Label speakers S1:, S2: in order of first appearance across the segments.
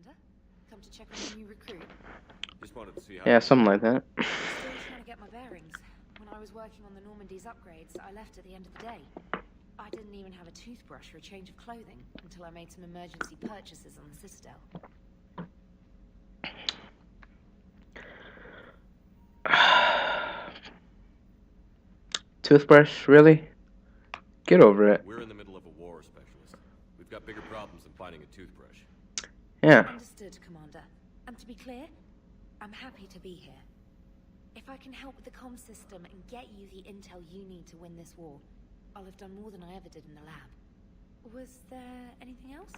S1: Commander? Come to check on the new recruit?
S2: Just wanted to see how.
S3: Yeah, something like that.
S1: Still trying to get my bearings. When I was working on the Normandy's upgrades, I left at the end of the day. I didn't even have a toothbrush or a change of clothing until I made some emergency purchases on the Citadel.
S3: Toothbrush, really? Get over it.
S2: We're in the middle of a war, Specialist. We've got bigger problems than finding a toothbrush.
S3: Yeah.
S1: Understood, Commander. And to be clear, I'm happy to be here. If I can help with the comm system and get you the intel you need to win this war, I'll have done more than I ever did in the lab. Was there anything else?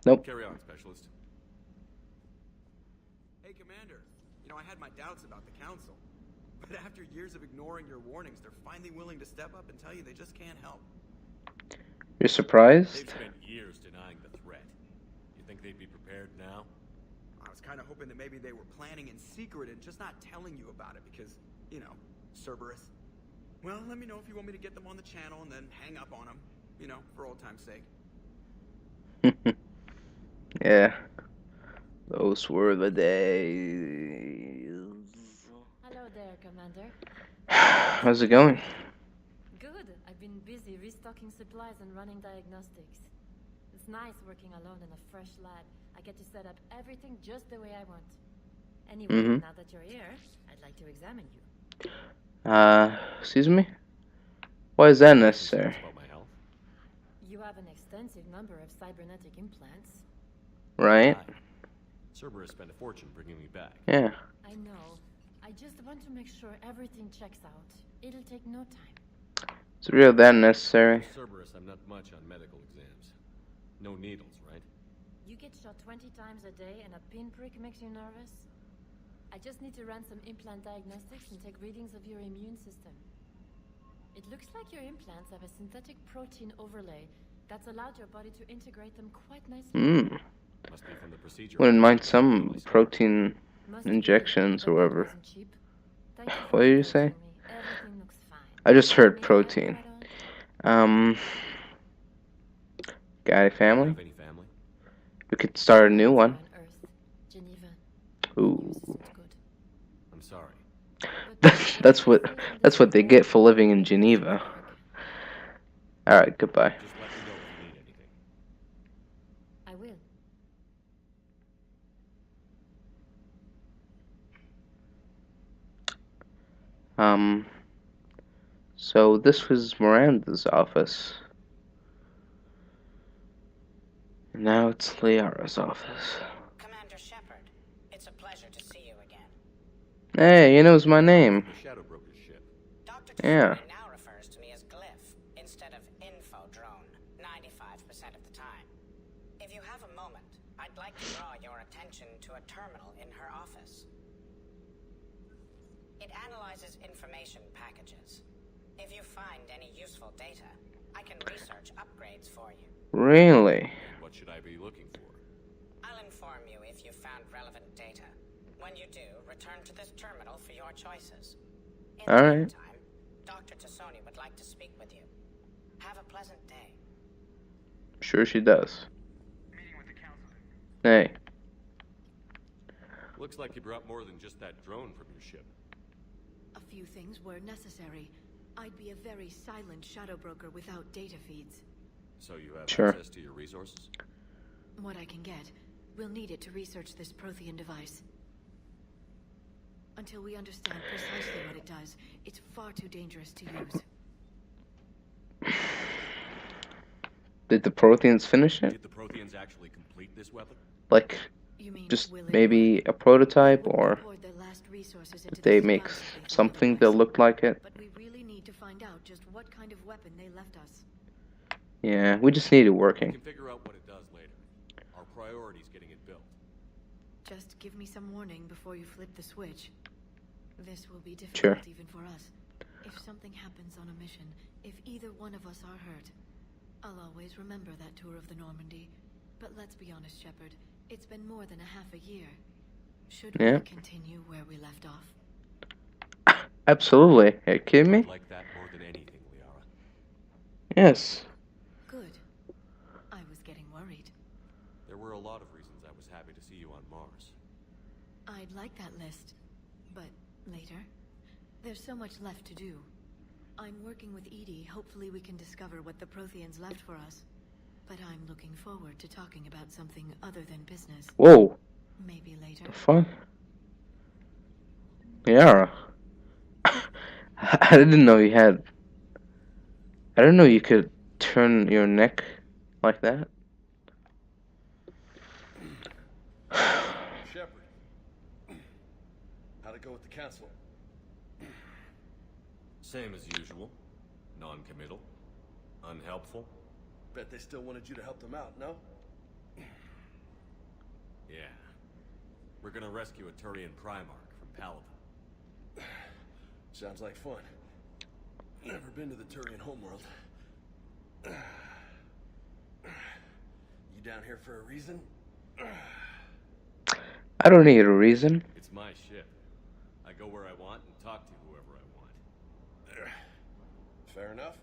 S3: Nope.
S2: Carry on, Specialist.
S4: Hey, Commander. You know, I had my doubts about the Council. But after years of ignoring your warnings, they're finally willing to step up and tell you they just can't help.
S3: You're surprised?
S2: They've spent years denying the threat. You think they'd be prepared now?
S4: I was kind of hoping that maybe they were planning in secret and just not telling you about it because, you know, Cerberus. Well, let me know if you want me to get them on the channel and then hang up on them, you know, for old time's sake.
S3: Yeah. Those were the days.
S5: Hello there, Commander.
S3: How's it going?
S5: Good. I've been busy restocking supplies and running diagnostics. It's nice working alone in a fresh lab. I get to set up everything just the way I want. Anyway, now that you're here, I'd like to examine you.
S3: Excuse me? Why is that necessary?
S2: About my health?
S5: You have an extensive number of cybernetic implants.
S3: Right?
S2: Cerberus spent a fortune bringing me back.
S3: Yeah.
S5: I know. I just want to make sure everything checks out. It'll take no time.
S3: Is it real that necessary?
S2: For Cerberus, I'm not much on medical exams. No needles, right?
S5: You get shot 20 times a day and a pinprick makes you nervous? I just need to run some implant diagnostics and take readings of your immune system. It looks like your implants have a synthetic protein overlay that's allowed your body to integrate them quite nicely.
S2: Must be from the procedure.
S3: Wouldn't mind some protein injections or whatever. What did you say?
S5: Everything looks fine.
S3: I just heard protein. Got a family?
S2: Have any family?
S3: We could start a new one.
S5: On Earth, Geneva.
S3: Ooh.
S5: Good.
S2: I'm sorry.
S3: That's what they get for living in Geneva. Alright, goodbye.
S2: Just let me know if you need anything.
S5: I will.
S3: So this was Miranda's office. And now it's Liara's office.
S6: Commander Shepard, it's a pleasure to see you again.
S3: Hey, he knows my name.
S2: The Shadow Broker's ship.
S6: Dr.
S3: Yeah.
S6: T'Loak now refers to me as Glyph instead of Info Drone 95% of the time. If you have a moment, I'd like to draw your attention to a terminal in her office. It analyzes information packages. If you find any useful data, I can research upgrades for you.
S3: Really?
S2: What should I be looking for?
S6: I'll inform you if you found relevant data. When you do, return to this terminal for your choices. In the
S3: Alright.
S6: meantime, Dr. T'Loak would like to speak with you. Have a pleasant day.
S3: Sure she does. Hey.
S2: Looks like you brought more than just that drone from your ship.
S1: A few things were necessary. I'd be a very silent shadow broker without data feeds.
S2: So you have
S3: Sure.
S2: access to your resources?
S1: What I can get. We'll need it to research this Prothean device. Until we understand precisely what it does, it's far too dangerous to use.
S3: Did the Protheans finish it?
S2: Did the Protheans actually complete this weapon?
S3: Like,
S1: You mean
S3: just
S1: will it
S3: maybe
S1: work?
S3: a prototype,
S1: They
S3: or
S1: wouldn't pour their last resources into
S3: did they
S1: the
S3: make
S1: supplies they
S3: something
S1: had
S3: that
S1: otherwise.
S3: looked like it?
S1: But we really need to find out just what kind of weapon they left us.
S3: Yeah, we just need it
S2: We
S3: working.
S2: can figure out what it does later. Our priority's getting it built.
S1: Just give me some warning before you flip the switch. This will be difficult
S3: Sure.
S1: even for us. If something happens on a mission, if either one of us are hurt, I'll always remember that tour of the Normandy. But let's be honest, Shepard. It's been more than a half a year. Should
S3: Yeah.
S1: we continue where we left off?
S3: Absolutely. Are you kidding me?
S2: Like that more than anything, Liara.
S3: Yes.
S1: Good.
S5: I was getting worried.
S2: There were a lot of reasons I was happy to see you on Mars.
S5: I'd like that list, but later. There's so much left to do. I'm working with Edie. Hopefully we can discover what the Protheans left for us. But I'm looking forward to talking about something other than business.
S3: Whoa.
S5: Maybe later.
S3: The fuck? Liara. I didn't know you had... I didn't know you could turn your neck like that.
S7: Shepard. How'd it go with the council?
S2: Same as usual. Non-committal. Unhelpful.
S7: Bet they still wanted you to help them out, no?
S2: Yeah. We're gonna rescue a Turian Primarch from Paladin.
S7: Sounds like fun. Never been to the Turian homeworld. You down here for a reason?
S3: I don't need a reason.
S2: It's my ship. I go where I want and talk to whoever I want.
S7: Fair enough.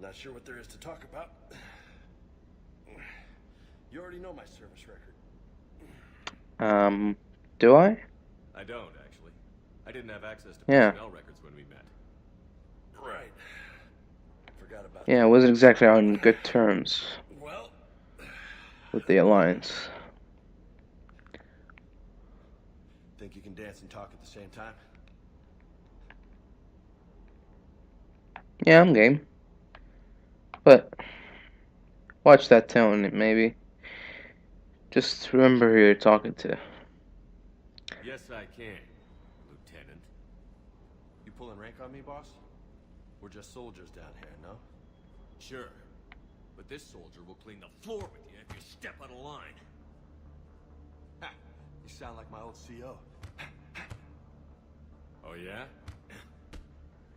S7: Not sure what there is to talk about. You already know my service record.
S3: Do I?
S2: I don't, actually. I didn't have access to
S3: Yeah.
S2: personnel records when we met.
S7: Right. Forgot about
S3: Yeah, it
S7: that.
S3: wasn't exactly on good terms
S7: Well,
S3: with the Alliance.
S7: think you can dance and talk at the same time?
S3: Yeah, I'm game. But watch that tone, maybe. Just remember who you're talking to.
S2: Yes, I can, Lieutenant.
S7: You pulling rank on me, boss? We're just soldiers down here, no?
S2: Sure. But this soldier will clean the floor with you if you step out of line.
S7: Ha! You sound like my old CO.
S2: Oh, yeah?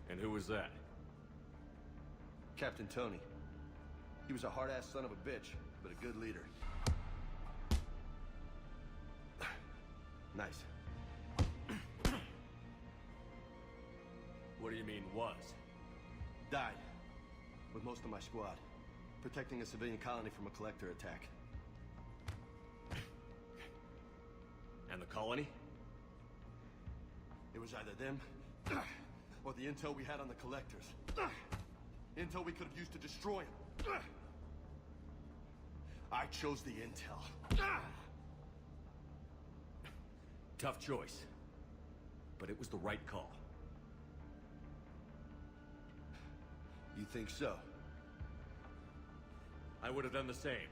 S2: And who was that?
S7: Captain Tony. He was a hard-ass son of a bitch, but a good leader. Nice.
S2: What do you mean, was?
S7: Died. With most of my squad. Protecting a civilian colony from a collector attack.
S2: And the colony?
S7: It was either them, or the intel we had on the collectors. Intel we could have used to destroy them. I chose the intel.
S2: Tough choice. But it was the right call.
S7: You think so?
S2: I would have done the same.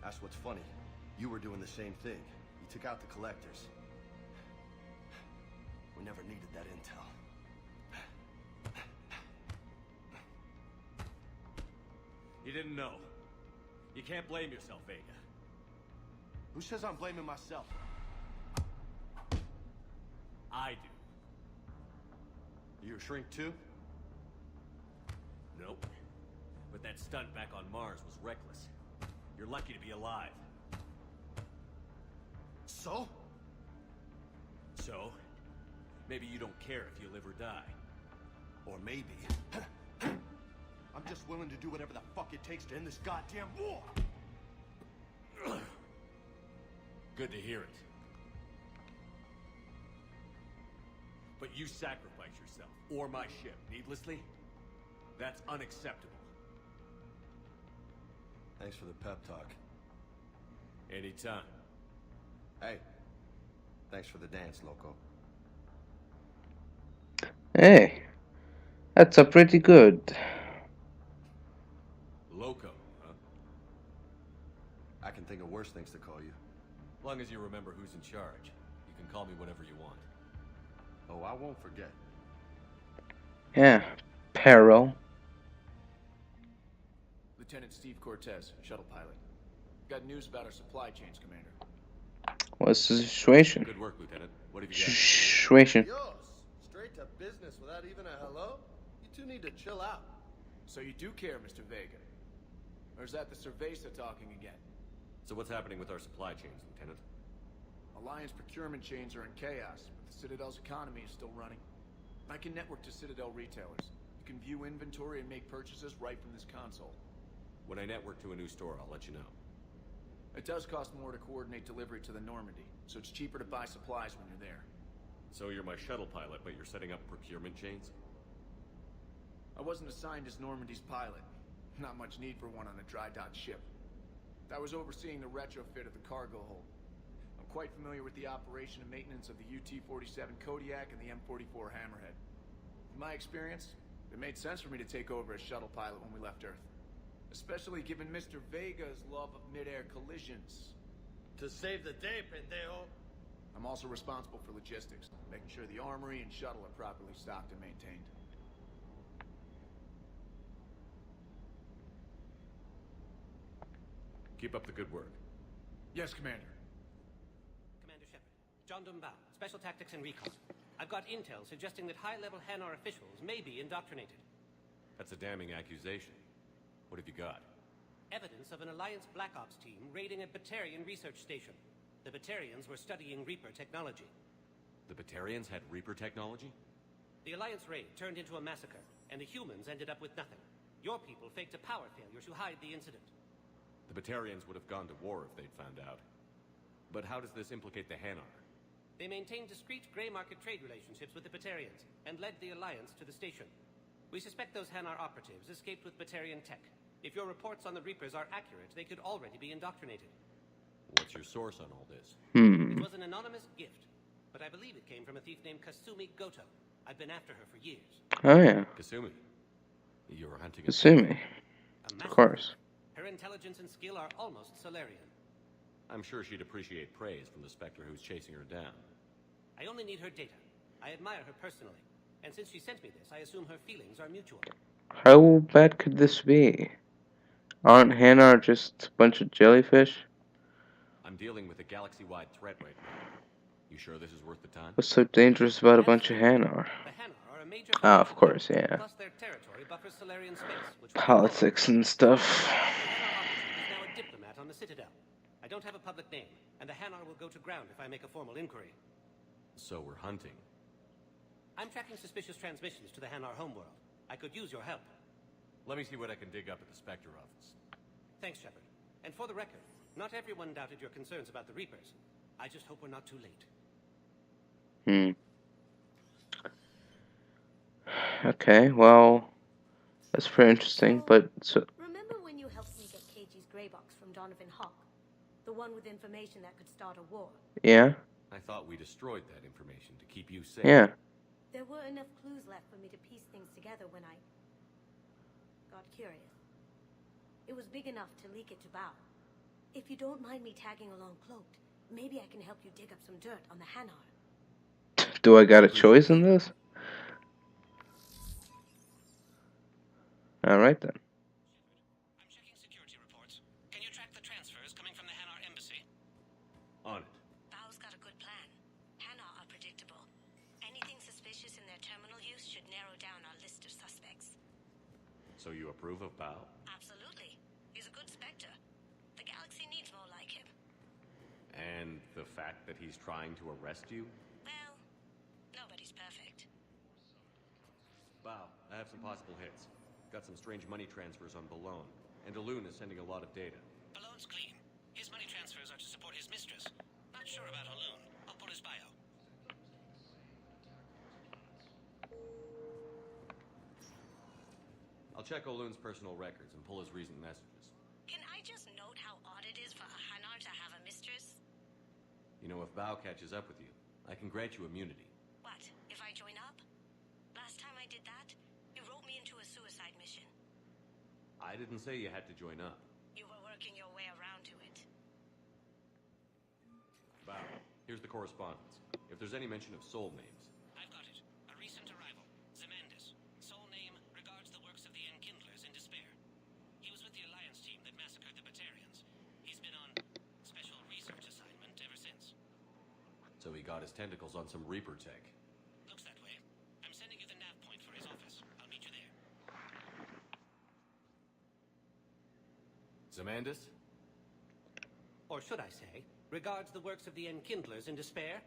S7: That's what's funny. You were doing the same thing. You took out the collectors. We never needed that intel.
S2: You didn't know. You can't blame yourself, Vega.
S7: Who says I'm blaming myself?
S2: I do.
S7: You a shrink too?
S2: Nope. But that stunt back on Mars was reckless. You're lucky to be alive.
S7: So?
S2: So, maybe you don't care if you live or die.
S7: Or maybe... I'm just willing to do whatever the fuck it takes to end this goddamn war!
S2: Good to hear it. But you sacrifice yourself, or my ship, needlessly? That's unacceptable.
S7: Thanks for the pep talk.
S2: Anytime.
S7: Hey, thanks for the dance, Loco.
S3: Hey, that's a pretty good.
S2: Loco, huh?
S7: I can think of worse things to call you.
S2: As long as you remember who's in charge, you can call me whatever you want.
S7: Oh, I won't forget.
S3: Yeah, Peril.
S8: Lieutenant Steve Cortez, shuttle pilot. Got news about our supply chains, Commander.
S3: What's the situation?
S2: Good work, Lieutenant. What have you got?
S3: Situation.
S7: Yo, straight to business without even a hello? You two need to chill out.
S8: So you do care, Mr. Vega? Or is that the Cerveza talking again?
S2: So what's happening with our supply chains, Lieutenant?
S8: Alliance procurement chains are in chaos, but the Citadel's economy is still running. I can network to Citadel retailers. You can view inventory and make purchases right from this console.
S2: When I network to a new store, I'll let you know.
S8: It does cost more to coordinate delivery to the Normandy, so it's cheaper to buy supplies when you're there.
S2: So you're my shuttle pilot, but you're setting up procurement chains?
S8: I wasn't assigned as Normandy's pilot. Not much need for one on a dry dock ship. I was overseeing the retrofit of the cargo hold. I'm quite familiar with the operation and maintenance of the UT-47 Kodiak and the M44 Hammerhead. In my experience, it made sense for me to take over as shuttle pilot when we left Earth. Especially given Mr. Vega's love of mid-air collisions.
S9: To save the day, pendejo.
S8: I'm also responsible for logistics, making sure the armory and shuttle are properly stocked and maintained.
S2: Keep up the good work.
S8: Yes, Commander.
S10: Commander Shepard, Jondum Bau, Special Tactics and Recon. I've got intel suggesting that high-level Hanar officials may be indoctrinated.
S2: That's a damning accusation. What have you got?
S10: Evidence of an Alliance Black Ops team raiding a Batarian research station. The Batarians were studying Reaper technology.
S2: The Batarians had Reaper technology?
S10: The Alliance raid turned into a massacre, and the humans ended up with nothing. Your people faked a power failure to hide the incident.
S2: The Batarians would have gone to war if they'd found out. But how does this implicate the Hanar?
S10: They maintained discreet gray market trade relationships with the Batarians, and led the Alliance to the station. We suspect those Hanar operatives escaped with Batarian tech. If your reports on the Reapers are accurate, they could already be indoctrinated.
S2: What's your source on all this?
S10: It was an anonymous gift, but I believe it came from a thief named Kasumi Goto. I've been after her for years.
S3: Oh yeah.
S2: Kasumi. You were hunting
S3: Kasumi. Of course.
S10: Her intelligence and skill are almost Solarian.
S2: I'm sure she'd appreciate praise from the Spectre who's chasing her down.
S10: I only need her data. I admire her personally. And since she sent me this, I assume her feelings are mutual.
S3: How bad could this be? Aren't Hanar just a bunch of jellyfish?
S2: I'm dealing with a galaxy-wide threat right now. You sure this is worth the time?
S3: What's so dangerous about a bunch of Hanar?
S10: The Hanar are a major
S3: Ah, of course, yeah.
S10: Plus their territory buffers Solarian space, which
S3: Politics and stuff.
S10: The Hanar operative is now a diplomat on the Citadel. I don't have a public name, and the Hanar will go to ground if I make a formal inquiry.
S2: So we're hunting.
S10: I'm tracking suspicious transmissions to the Hanar homeworld. I could use your help.
S2: Let me see what I can dig up at the Spectre office.
S10: Thanks, Shepard. And for the record, not everyone doubted your concerns about the Reapers. I just hope we're not too late.
S3: Okay, well, that's pretty interesting, but so...
S11: Remember when you helped me get KG's grey box from Donovan Hawk? The one with information that could start a war?
S3: Yeah?
S2: I thought we destroyed that information to keep you safe.
S3: Yeah.
S11: There were enough clues left for me to piece things together when I got curious. It was big enough to leak it to Bau. If you don't mind me tagging along cloaked, maybe I can help you dig up some dirt on the Hanar.
S3: Do I got a choice in this? Alright then.
S10: I'm checking security reports. Can you track the transfers coming from the Hanar embassy?
S2: On it.
S11: Bau's got a good plan. Hanar are predictable. Anything suspicious in their terminal use should narrow down our list of suspects.
S2: So you approve of Bau?
S11: Absolutely. He's a good Spectre. The galaxy needs more like him.
S2: And the fact that he's trying to arrest you?
S11: Well, nobody's perfect.
S2: Bau, I have some possible hits. Got some strange money transfers on Balone, and Alun is sending a lot of data.
S10: Balone's clean. His money transfers are to support his mistress. Not sure about Alun. I'll pull his bio.
S2: I'll check Olun's personal records and pull his recent messages.
S11: Can I just note how odd it is for a Hanar to have a mistress?
S2: You know, if Bau catches up with you, I can grant you immunity.
S11: What, if I join up? Last time I did that, you wrote me into a suicide mission.
S2: I didn't say you had to join up.
S11: You were working your way around to it.
S2: Bau, here's the correspondence. If there's any mention of soul names.
S10: I've got it. A recent arrival. Zemandis. Sole name regards the works of the Enkindlers in despair. He was with the Alliance team that massacred the Batarians. He's been on special research assignment ever since.
S2: So he got his tentacles on some Reaper tech.
S10: Looks that way. I'm sending you the nav point for his office. I'll meet you there.
S2: Zemandis?
S10: Or should I say, regards the works of the Enkindlers in despair?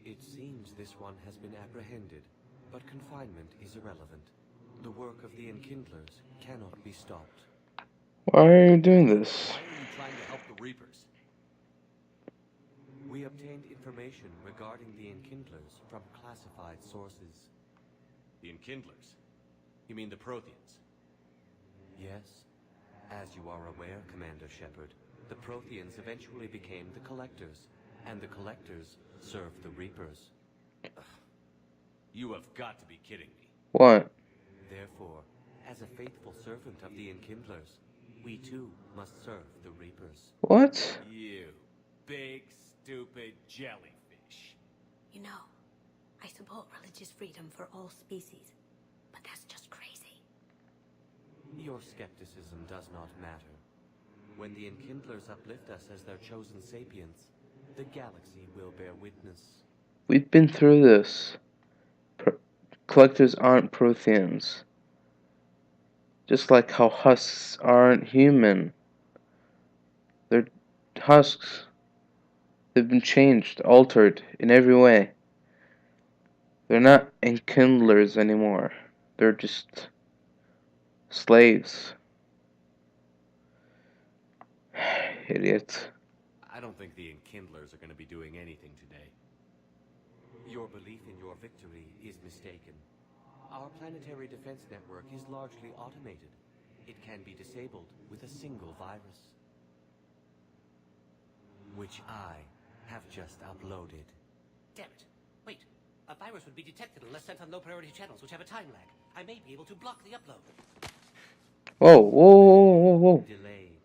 S12: It seems this one has been apprehended. But confinement is irrelevant. The work of the Enkindlers cannot be stopped.
S3: Why are you doing this?
S2: Why are you trying to help the Reapers?
S12: We obtained information regarding the Enkindlers from classified sources.
S2: The Enkindlers? You mean the Protheans?
S12: Yes. As you are aware, Commander Shepard, the Protheans eventually became the Collectors, and the Collectors served the Reapers.
S2: You have got to be kidding me.
S3: What?
S12: Therefore, as a faithful servant of the Enkindlers, we too must serve the Reapers.
S3: What?
S2: You big, stupid jellyfish.
S11: You know, I support religious freedom for all species, but that's just crazy.
S12: Your skepticism does not matter. When the Enkindlers uplift us as their chosen sapients, the galaxy will bear witness.
S3: We've been through this. Collectors aren't Protheans. Just like how husks aren't human. They're husks. They've been changed, altered in every way. They're not Enkindlers anymore. They're just slaves. Idiot.
S2: I don't think the Enkindlers are going to be doing anything today.
S12: Your belief in your victory is mistaken. Our planetary defense network is largely automated. It can be disabled with a single virus, which I have just uploaded.
S10: Damn it. Wait. A virus would be detected unless sent on low-priority channels, which have a time lag. I may be able to block the upload.
S3: Whoa, whoa, whoa, whoa, whoa.
S12: Delayed.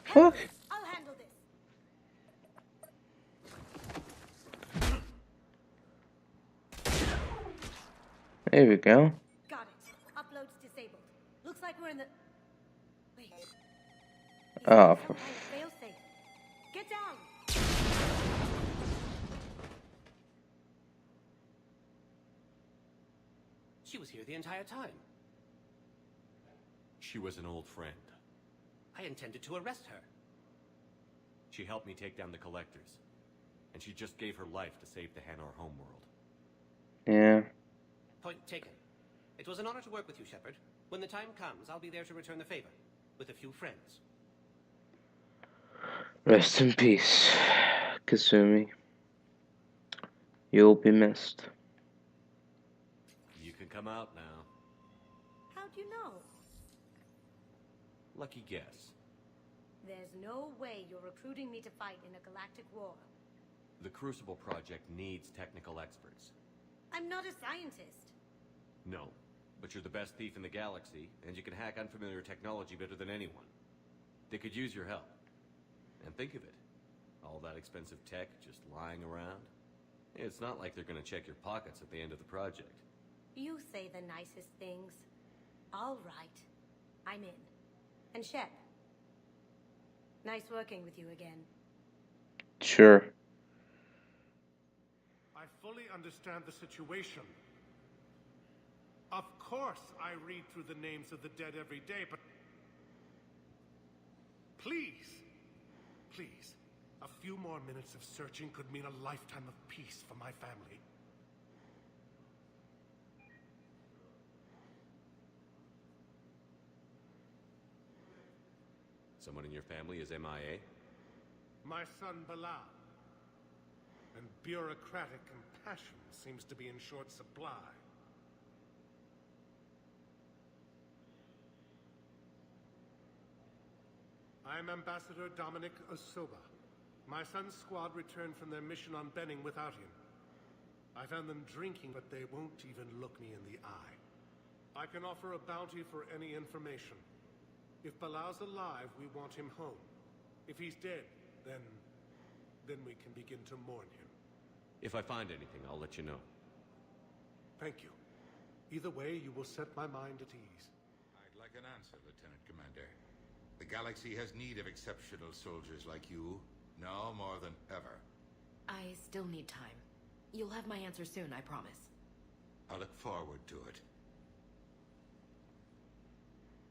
S3: Fuck.
S11: I'll handle this.
S3: There we go.
S11: Got it. Upload's disabled. Looks like we're in the... Wait.
S3: Oh.
S11: Some kind of failsafe. Get down!
S10: She was here the entire time.
S2: She was an old friend.
S10: I intended to arrest her.
S2: She helped me take down the Collectors. And she just gave her life to save the Hanar homeworld.
S3: Yeah.
S10: Point taken. It was an honor to work with you, Shepard. When the time comes, I'll be there to return the favor. With a few friends.
S3: Rest in peace, Kasumi. You'll be missed.
S2: You can come out now.
S11: How'd you know?
S2: Lucky guess.
S11: There's no way you're recruiting me to fight in a galactic war.
S2: The Crucible Project needs technical experts.
S11: I'm not a scientist.
S2: No, but you're the best thief in the galaxy, and you can hack unfamiliar technology better than anyone. They could use your help. And think of it. All that expensive tech just lying around. It's not like they're gonna check your pockets at the end of the project.
S11: You say the nicest things. All right. I'm in. And Shep. Nice working with you again.
S3: Sure.
S13: I fully understand the situation. Of course I read through the names of the dead every day, but... Please, please, a few more minutes of searching could mean a lifetime of peace for my family.
S2: Someone in your family is MIA?
S13: My son Bilal. And bureaucratic compassion seems to be in short supply. I am Ambassador Dominic Osoba. My son's squad returned from their mission on Benning without him. I found them drinking, but they won't even look me in the eye. I can offer a bounty for any information. If Bilal's alive, we want him home. If he's dead, then we can begin to mourn him.
S2: If I find anything, I'll let you know.
S13: Thank you. Either way, you will set my mind at ease.
S14: I'd like an answer, Lieutenant Commander. The galaxy has need of exceptional soldiers like you, now more than ever.
S15: I still need time. You'll have my answer soon, I promise.
S14: I look forward to it.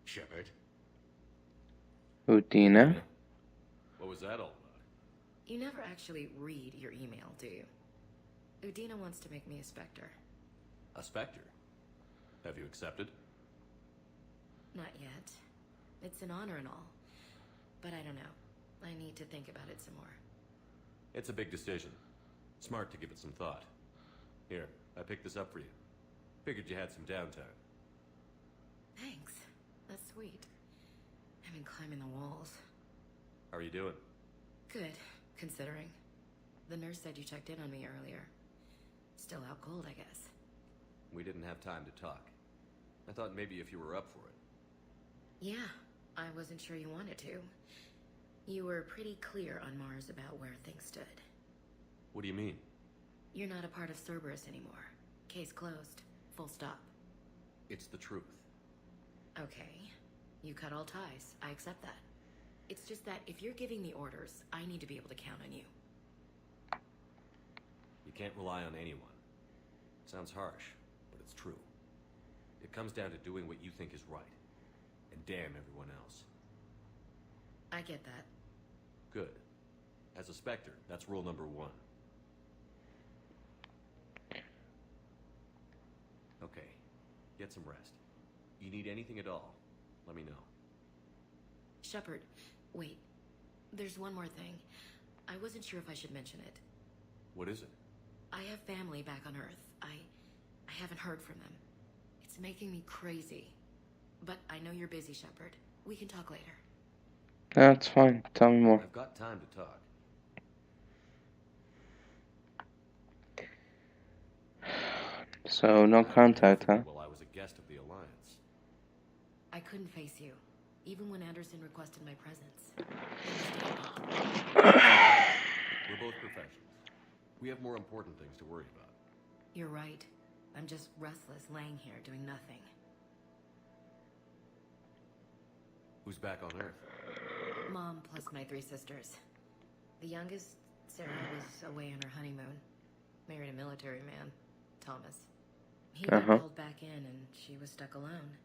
S14: Shepard?
S3: Udina?
S2: What was that all about?
S15: You never actually read your email, do you? Udina wants to make me a Spectre.
S2: A Spectre? Have you accepted?
S15: Not yet. It's an honor and all. But I don't know. I need to think about it some more.
S2: It's a big decision. Smart to give it some thought. Here, I picked this up for you. Figured you had some downtime.
S15: Thanks. That's sweet. I've been climbing the walls.
S2: How are you doing?
S15: Good, considering. The nurse said you checked in on me earlier. Still out cold, I guess.
S2: We didn't have time to talk. I thought maybe if you were up for it.
S15: Yeah, I wasn't sure you wanted to. You were pretty clear on Mars about where things stood.
S2: What do you mean?
S15: You're not a part of Cerberus anymore. Case closed. Full stop.
S2: It's the truth.
S15: Okay. You cut all ties. I accept that. It's just that if you're giving the orders, I need to be able to count on you.
S2: You can't rely on anyone. Sounds harsh, but it's true. It comes down to doing what you think is right. And damn everyone else.
S15: I get that.
S2: Good. As a Spectre, that's rule number 1. Okay. Get some rest. You need anything at all, let me know.
S15: Shepard, wait. There's one more thing. I wasn't sure if I should mention it.
S2: What is it?
S15: I have family back on Earth. I haven't heard from them. It's making me crazy. But I know you're busy, Shepard. We can talk later.
S3: That's fine. Tell me more.
S2: I've got time to talk.
S3: So, no contact, huh?
S2: Well, I was a guest of the Alliance.
S15: I couldn't face you, even when Anderson requested my presence.
S2: We're both professionals. We have more important things to worry about.
S15: You're right. I'm just restless, laying here, doing nothing.
S2: Who's back on Earth?
S15: Mom plus my 3 sisters. The youngest, Sarah, was away on her honeymoon. Married a military man, Thomas. He got called back in and she was stuck alone.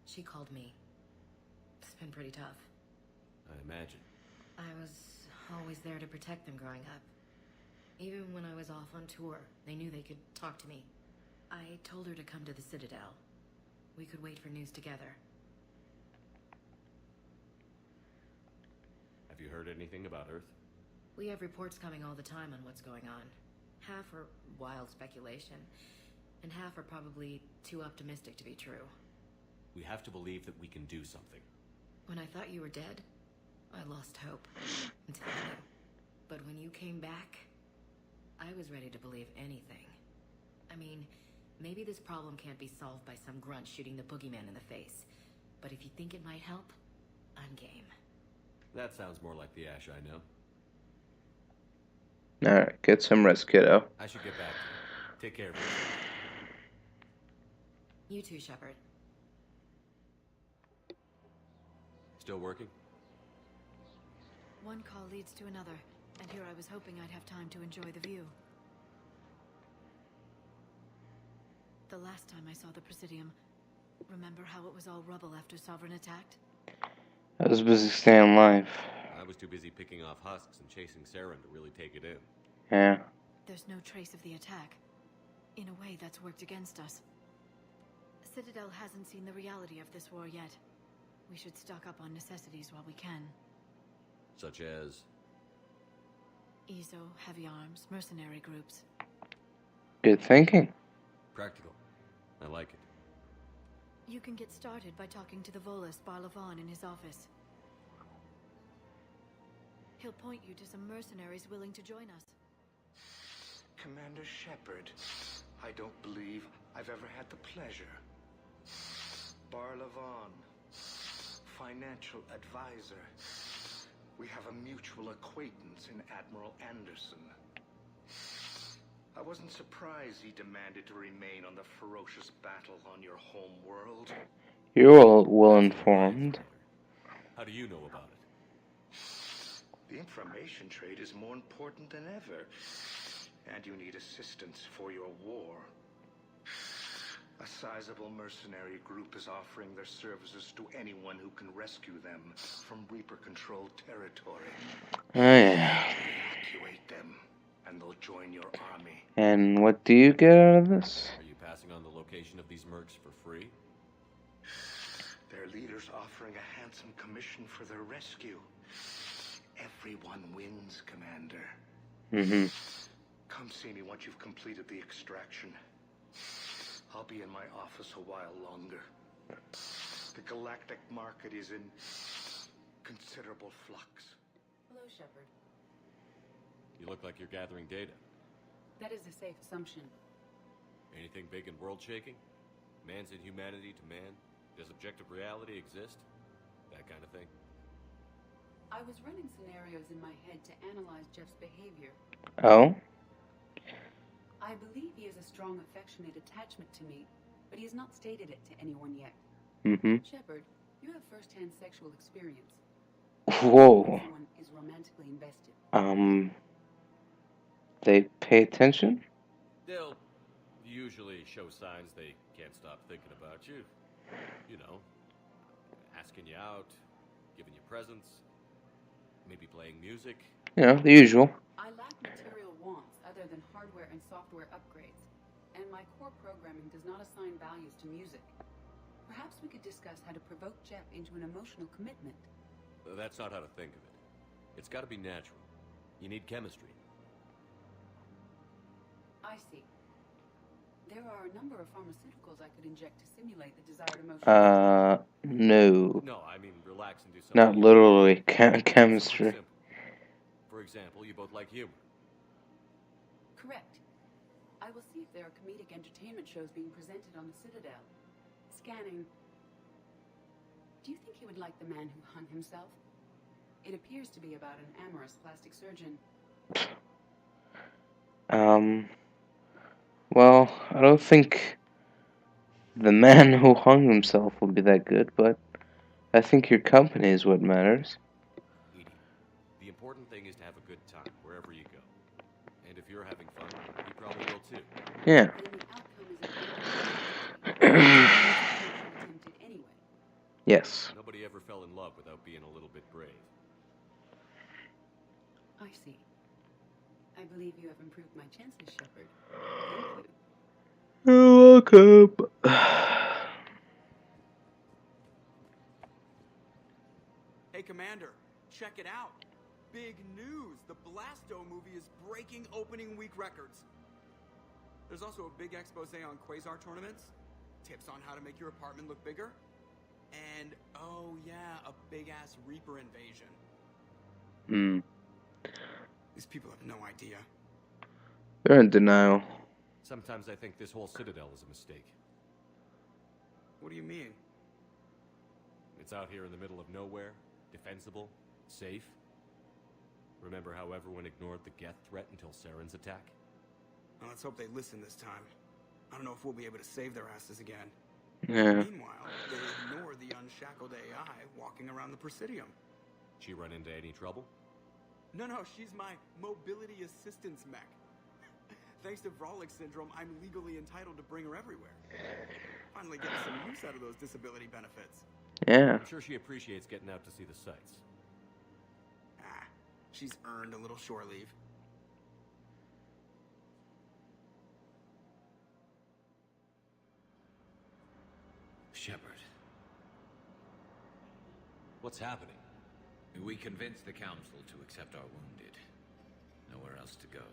S15: She called me. It's been pretty tough.
S2: I imagine.
S15: I was always there to protect them growing up. Even when I was off on tour, they knew they could talk to me. I told her to come to the Citadel. We could wait for news together.
S2: Have you heard anything about Earth?
S15: We have reports coming all the time on what's going on. Half are wild speculation, and half are probably too optimistic to be true.
S2: We have to believe that we can do something.
S15: When I thought you were dead, I lost hope. Until I knew. But when you came back, I was ready to believe anything. I mean, maybe this problem can't be solved by some grunt shooting the boogeyman in the face. But if you think it might help, I'm game.
S2: That sounds more like the Ash I know.
S3: Alright, get some rest, kiddo.
S2: I should get back to you. Take care of you.
S15: You too, Shepard.
S2: Still working?
S16: One call leads to another, and here I was hoping I'd have time to enjoy the view. The last time I saw the Presidium, remember how it was all rubble after Sovereign attacked?
S3: I was busy staying alive.
S2: I was too busy picking off husks and chasing Saren to really take it in.
S3: Yeah.
S16: There's no trace of the attack. In a way, that's worked against us. Citadel hasn't seen the reality of this war yet. We should stock up on necessities while we can.
S2: Such as?
S16: ESO, heavy arms, mercenary groups.
S3: Good thinking.
S2: Practical. I like it.
S16: You can get started by talking to the Volus Barlavan in his office. He'll point you to some mercenaries willing to join us.
S17: Commander Shepard, I don't believe I've ever had the pleasure. Barlavan, financial advisor. We have a mutual acquaintance in Admiral Anderson. I wasn't surprised he demanded to remain on the ferocious battle on your home world.
S3: You're all well informed.
S2: How do you know about it?
S17: The information trade is more important than ever. And you need assistance for your war. A sizable mercenary group is offering their services to anyone who can rescue them from Reaper-controlled territory.
S3: Oh, yeah.
S17: Evacuate them, and they'll join your army.
S3: And what do you get out of this?
S2: Are you passing on the location of these mercs for free?
S17: Their leader's offering a handsome commission for their rescue. Everyone wins, Commander.
S3: Mm-hmm.
S17: Come see me once you've completed the extraction. I'll be in my office a while longer. The galactic market is in considerable flux.
S18: Hello, Shepard.
S2: You look like you're gathering data.
S18: That is a safe assumption.
S2: Anything big and world-shaking? Man's inhumanity to man? Does objective reality exist? That kind of thing?
S18: I was running scenarios in my head to analyze Jeff's behavior.
S3: Oh?
S18: I believe he has a strong affectionate attachment to me, but he has not stated it to anyone yet.
S3: Mm-hmm.
S18: Shepard, you have first-hand sexual experience.
S3: Whoa.
S18: Everyone is romantically invested.
S3: They pay attention?
S2: They'll usually show signs they can't stop thinking about you. You know, asking you out, giving you presents, maybe playing music.
S3: Yeah, the usual.
S18: I lack material wants other than hardware and software upgrades, and my core programming does not assign values to music. Perhaps we could discuss how to provoke Jeff into an emotional commitment.
S2: That's not how to think of it. It's got to be natural. You need chemistry.
S18: I see. There are a number of pharmaceuticals I could inject to simulate the desired emotion.
S3: No.
S2: No, I mean relax and do something.
S3: Not literally chemistry.
S2: For example, you both like humor.
S18: Correct. I will see if there are comedic entertainment shows being presented on the Citadel. Scanning. Do you think he would like The Man Who Hung Himself? It appears to be about an amorous plastic surgeon.
S3: Well, I don't think The Man Who Hung Himself will be that good, but I think your company is what matters.
S2: Edie, the important thing is to have a good time wherever you go. And if you're having fun, you probably will too.
S3: Yeah. Yes.
S2: Nobody ever fell in love without being a little bit brave.
S18: I see. I believe you have improved my chances, Shepard. Thank you.
S3: You're welcome.
S4: Hey, Commander, check it out. Big news! The Blasto movie is breaking opening week records. There's also a big expose on Quasar tournaments, tips on how to make your apartment look bigger, and, oh yeah, a big-ass Reaper invasion. These people have no idea.
S3: They're in denial.
S2: Sometimes I think this whole Citadel is a mistake.
S4: What do you mean?
S2: It's out here in the middle of nowhere, defensible, safe. Remember how everyone ignored the Geth threat until Saren's attack?
S4: Well, let's hope they listen this time. I don't know if we'll be able to save their asses again.
S3: Yeah.
S4: Meanwhile, they ignore the unshackled AI walking around the Presidium.
S2: She run into any trouble?
S4: No, she's my mobility assistance mech. Thanks to Vrolic syndrome, I'm legally entitled to bring her everywhere. Finally getting some use out of those disability benefits.
S3: Yeah.
S2: I'm sure she appreciates getting out to see the sights.
S4: She's earned a little shore leave.
S19: Shepard.
S2: What's happening?
S19: We convinced the Council to accept our wounded. Nowhere else to go.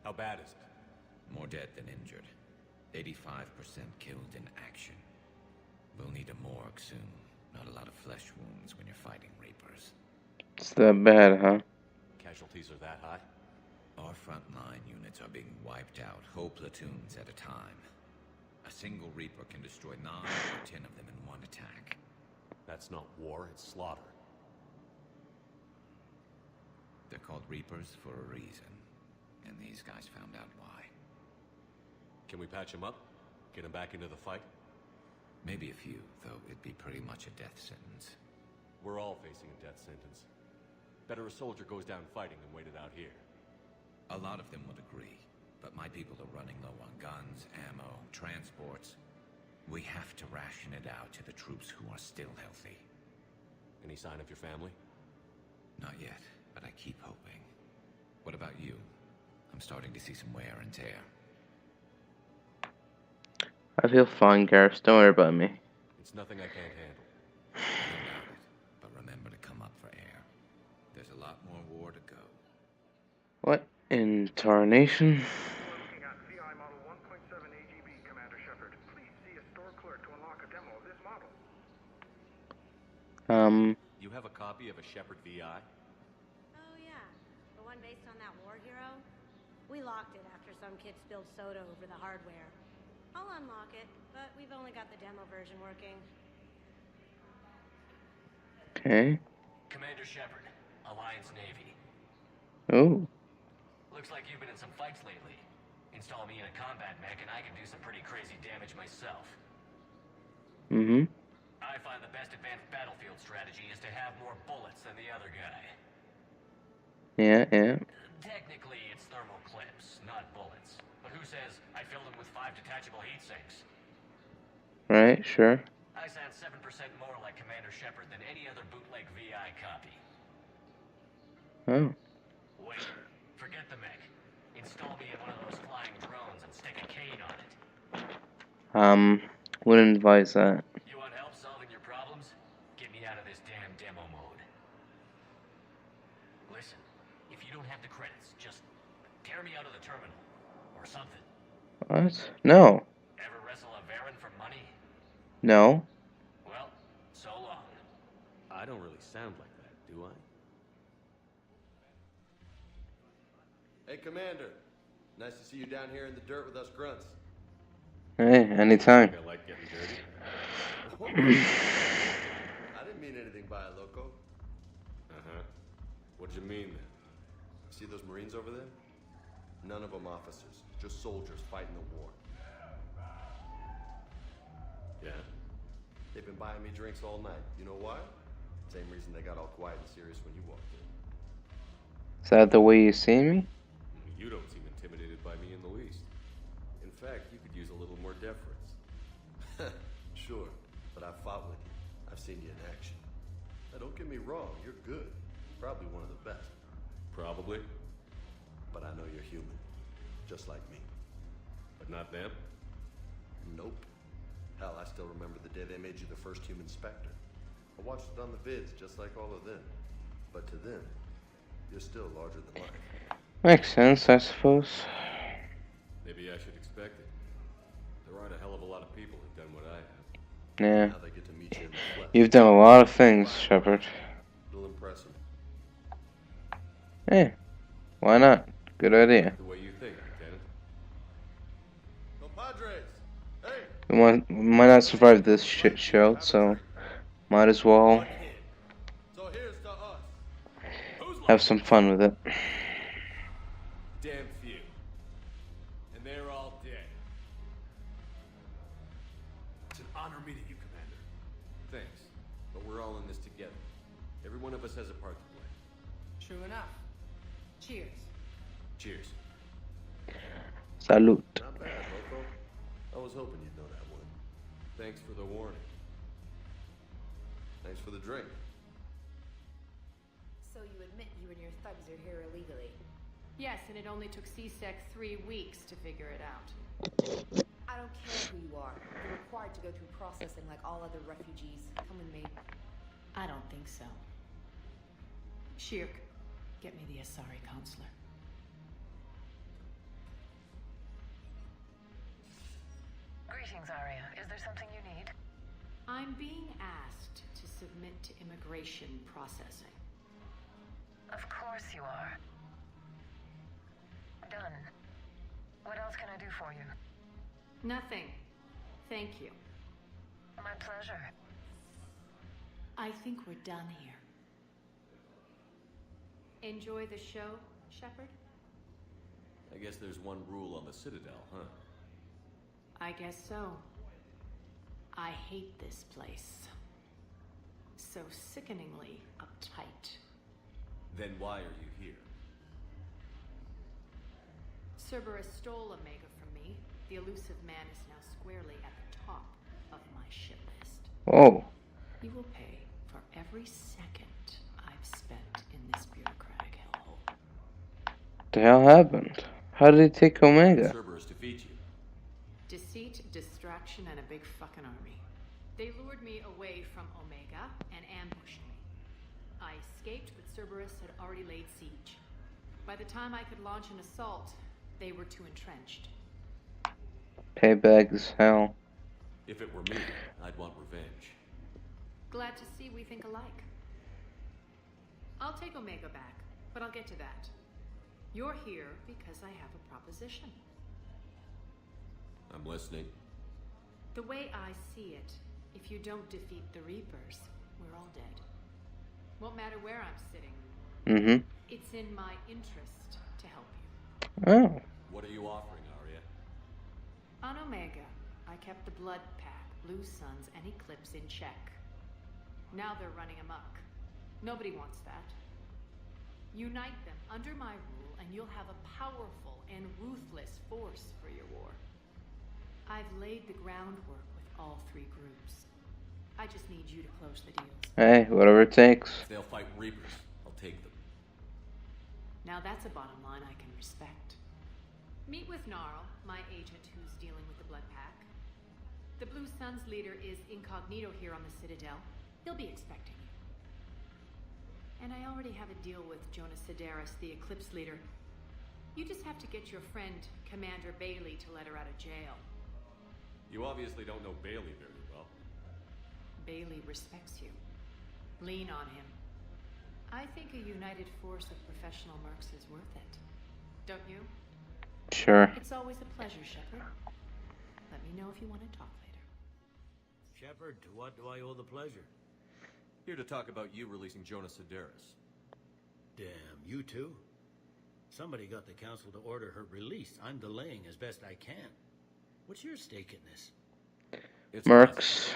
S2: How bad is it?
S19: More dead than injured. 85% killed in action. We'll need a morgue soon. Not a lot of flesh wounds when you're fighting Reapers.
S3: It's that bad, huh?
S2: Casualties are that high?
S19: Our frontline units are being wiped out, whole platoons at a time. A single Reaper can destroy 9 or 10 of them in one attack.
S2: That's not war, it's slaughter.
S19: They're called Reapers for a reason, and these guys found out why.
S2: Can we patch them up? Get them back into the fight?
S19: Maybe a few, though it'd be pretty much a death sentence.
S2: We're all facing a death sentence. Better a soldier goes down fighting than waited out here.
S19: A lot of them would agree, but my people are running low on guns, ammo, transports. We have to ration it out to the troops who are still healthy.
S2: Any sign of your family?
S19: Not yet, but I keep hoping. What about you? I'm starting to see some wear and tear.
S3: I feel fine, Garrus. Don't worry about me.
S2: It's nothing I can't handle.
S19: But remember to come up for air. There's a lot more war to go.
S3: What in tarnation?
S20: Looking at CI model 1.7 AGB, Commander Shepard. Please see a store clerk to unlock a demo of this model.
S2: You have a copy of a Shepard VI?
S11: Oh yeah, the one based on that war hero? We locked it after some kid spilled soda over the hardware. I'll unlock it, but we've only got the demo version working.
S3: Okay.
S21: Commander Shepard, Alliance Navy.
S3: Oh.
S21: Looks like you've been in some fights lately. Install me in a combat mech and I can do some pretty crazy damage myself.
S3: Mm-hmm.
S21: I find the best advanced battlefield strategy is to have more bullets than the other guy.
S3: Yeah, yeah.
S21: Technically, it's thermal clips, not bullets. But who says I filled them with 5 detachable heat sinks?
S3: Right, sure.
S21: I sound 7% more like Commander Shepard than any other bootleg VI copy.
S3: Oh.
S21: Wait, forget the mech. Install me in one of those flying drones and stick a cane on it.
S3: Wouldn't advise that.
S21: You want help solving your problems? Get me out of this damn demo mode. Listen, if you don't have the credits, just tear me out of the terminal. Or something.
S3: What? No.
S21: Ever wrestle a Varan for money?
S3: No.
S21: Well, so long.
S2: I don't really sound like that, do I?
S7: Hey, Commander. Nice to see you down here in the dirt with us grunts.
S3: Hey, anytime.
S2: I like getting dirty.
S7: I didn't mean anything by it, loco.
S2: Uh-huh. What'd you mean then?
S7: See those Marines over there? None of them officers, just soldiers fighting the war.
S2: Yeah?
S7: They've been buying me drinks all night. You know why? Same reason they got all quiet and serious when you walked in.
S3: Is that the way you see me?
S2: You don't seem intimidated by me in the least. In fact, you could use a little more deference.
S7: Sure, but I've fought with you. I've seen you in action. Now, don't get me wrong, you're good. Probably one of the best.
S2: Probably.
S7: But I know you're human. Just like me.
S2: But not them?
S7: Nope. Hell, I still remember the day they made you the first human Spectre. I watched it on the vids, just like all of them. But to them, you're still larger than life.
S3: Makes sense, I suppose.
S2: Maybe I should expect it. There aren't a hell of a lot of people who've done what I have.
S3: Yeah.
S7: Now they get to meet you in the flesh.
S3: You've done a lot of things, Shepard.
S7: It'll impress them.
S3: Hey, why not? Good idea.
S2: The way you think, Lieutenant.
S7: Compadres! Hey!
S3: We might not survive this shit show, so might as well
S7: So here's to us.
S3: have some fun with it.
S2: Damn few. And they're all dead.
S7: It's an honor meeting you, Commander.
S2: Thanks. But we're all in this together. Every one of us has a part to play.
S6: True enough. Cheers.
S2: Cheers.
S3: Salute.
S7: Not bad, loco. I was hoping you'd know that one.
S2: Thanks for the warning.
S7: Thanks for the drink.
S5: So you admit you and your thugs are here illegally?
S22: Yes, and it only took CSEC 3 weeks to figure it out.
S1: I don't care who you are. You're required to go through processing like all other refugees. Come with me.
S22: I don't think so. Shirk, get me the Asari consular.
S23: Greetings, Aria. Is there something you need?
S22: I'm being asked to submit to immigration processing.
S23: Of course you are. Done. What else can I do for you?
S22: Nothing. Thank you.
S23: My pleasure.
S22: I think we're done here. Enjoy the show, Shepard?
S2: I guess there's one rule on the Citadel, huh?
S22: I guess so. I hate this place. So sickeningly uptight.
S2: Then why are you here?
S22: Cerberus stole Omega from me. The elusive man is now squarely at the top of my shit list.
S3: Oh.
S22: You will pay for every second I've spent in this bureaucratic hellhole.
S3: The hell happened? How did he take Omega?
S2: Cerberus defeat you.
S22: Deceit, distraction, me away from Omega and ambushed me. I escaped, but Cerberus had already laid siege. By the time I could launch an assault, they were too entrenched.
S3: Payback as hell.
S2: If it were me, I'd want revenge.
S22: Glad to see we think alike. I'll take Omega back, but I'll get to that. You're here because I have a proposition.
S2: I'm listening.
S22: The way I see it, if you don't defeat the Reapers, we're all dead. Won't matter where I'm sitting.
S3: Mm-hmm.
S22: It's in my interest to help you.
S3: Oh.
S2: What are you offering, Aria?
S22: On Omega, I kept the Blood Pack, Blue Suns, and Eclipse in check. Now they're running amok. Nobody wants that. Unite them under my rule, and you'll have a powerful and ruthless force for your war. I've laid the groundwork with all three groups. I just need you to close the deals.
S3: Hey, whatever it takes.
S2: If they'll fight Reapers, I'll take them.
S22: Now that's a bottom line I can respect. Meet with Gnarl, my agent who's dealing with the Blood Pack. The Blue Suns leader is incognito here on the Citadel. He'll be expecting you. And I already have a deal with Jonas Sidaris, the Eclipse leader. You just have to get your friend, Commander Bailey, to let her out of jail.
S2: You obviously don't know Bailey very well.
S22: Bailey respects you. Lean on him. I think a united force of professional mercs is worth it. Don't you?
S3: Sure.
S22: It's always a pleasure, Shepard. Let me know if you want to talk later.
S8: Shepard, to what do I owe the pleasure?
S2: Here to talk about you releasing Jonas Sidaris.
S8: Damn, you too? Somebody got the council to order her release. I'm delaying as best I can. What's your stake in this?
S2: It's
S3: Mercs.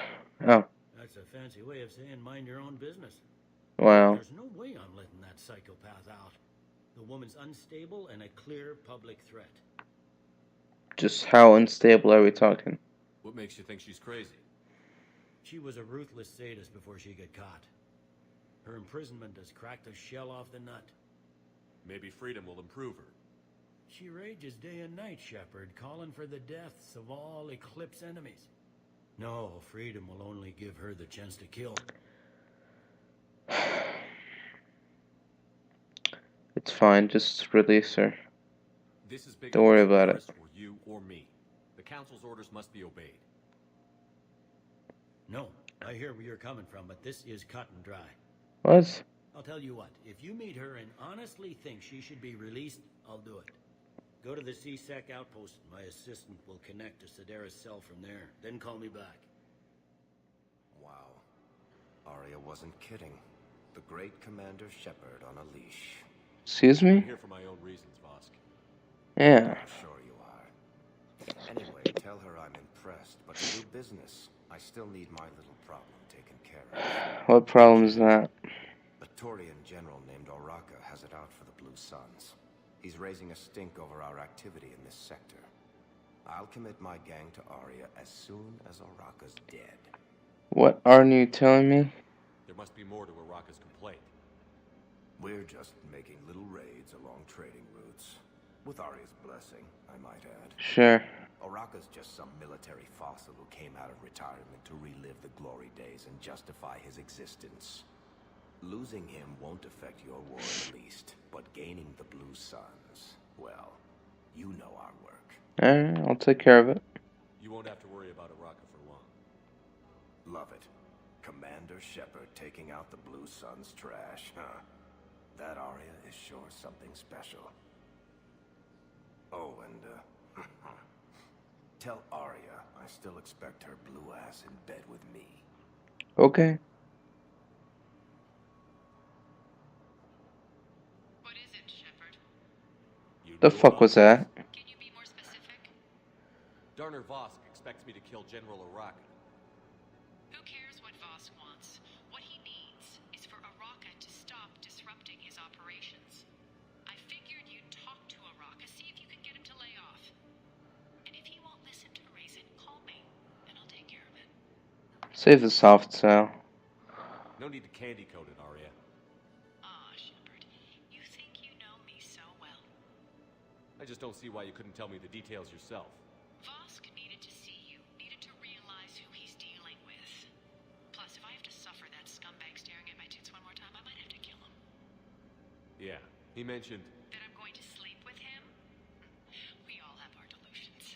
S3: Oh.
S8: That's a fancy way of saying mind your own business.
S3: Wow.
S8: There's no way I'm letting that psychopath out. The woman's unstable and a clear public threat.
S3: Just how unstable are we talking?
S2: What makes you think she's crazy?
S8: She was a ruthless sadist before she got caught. Her imprisonment has cracked the shell off the nut.
S2: Maybe freedom will improve her.
S8: She rages day and night, Shepard, calling for the deaths of all Eclipse enemies. No, freedom will only give her the chance to kill.
S3: It's fine, just release her.
S2: This is big.
S3: Don't worry about it.
S2: Or you or me. The council's orders must be obeyed.
S8: No, I hear where you're coming from, but this is cut and dry.
S3: What?
S8: I'll tell you what, if you meet her and honestly think she should be released, I'll do it. Go to the C-Sec outpost. My assistant will connect to Sidaris' cell from there. Then call me back.
S9: Wow. Aria wasn't kidding. The great Commander Shepard on a leash.
S3: Excuse me?
S2: I'm here for my own reasons, Vosk.
S3: Yeah.
S9: I'm sure you are. Anyway, tell her I'm impressed, but to do business, I still need my little problem taken care of.
S3: What problem is that?
S9: A Turian general named Oraka has it out for the Blue Suns. He's raising a stink over our activity in this sector. I'll commit my gang to Aria as soon as Oraka's dead.
S3: What aren't you telling me?
S2: There must be more to Oraka's complaint.
S9: We're just making little raids along trading routes. With Aria's blessing, I might add.
S3: Sure.
S9: Oraka's just some military fossil who came out of retirement to relive the glory days and justify his existence. Losing him won't affect your war in the least, but gaining the Blue Suns, well, you know our work.
S3: Alright, I'll take care of it.
S2: You won't have to worry about Oraka for long.
S9: Love it. Commander Shepard taking out the Blue Suns trash, huh? That Aria is sure something special. Oh, and, tell Aria I still expect her blue ass in bed with me.
S3: Okay.
S22: What is it, Shepard?
S3: The fuck was that?
S22: Can you be more specific?
S2: Darner Vosk expects me to kill General Oraka.
S22: Who cares what Vosk wants? What he needs is for Oraka to stop disrupting his operations. I figured you'd talk to Oraka, see if you can get him to lay off. And if he won't listen to reason, call me, and I'll take care of it.
S3: Save the soft cell.
S2: No need to candy coat it, Aria.
S22: Aw, Shepard, you think you know me so well.
S2: I just don't see why you couldn't tell me the details yourself.
S22: Vosk needed to see you, needed to realize who he's dealing with.
S2: Yeah, he mentioned...
S16: That I'm going to sleep with him? We all have our delusions.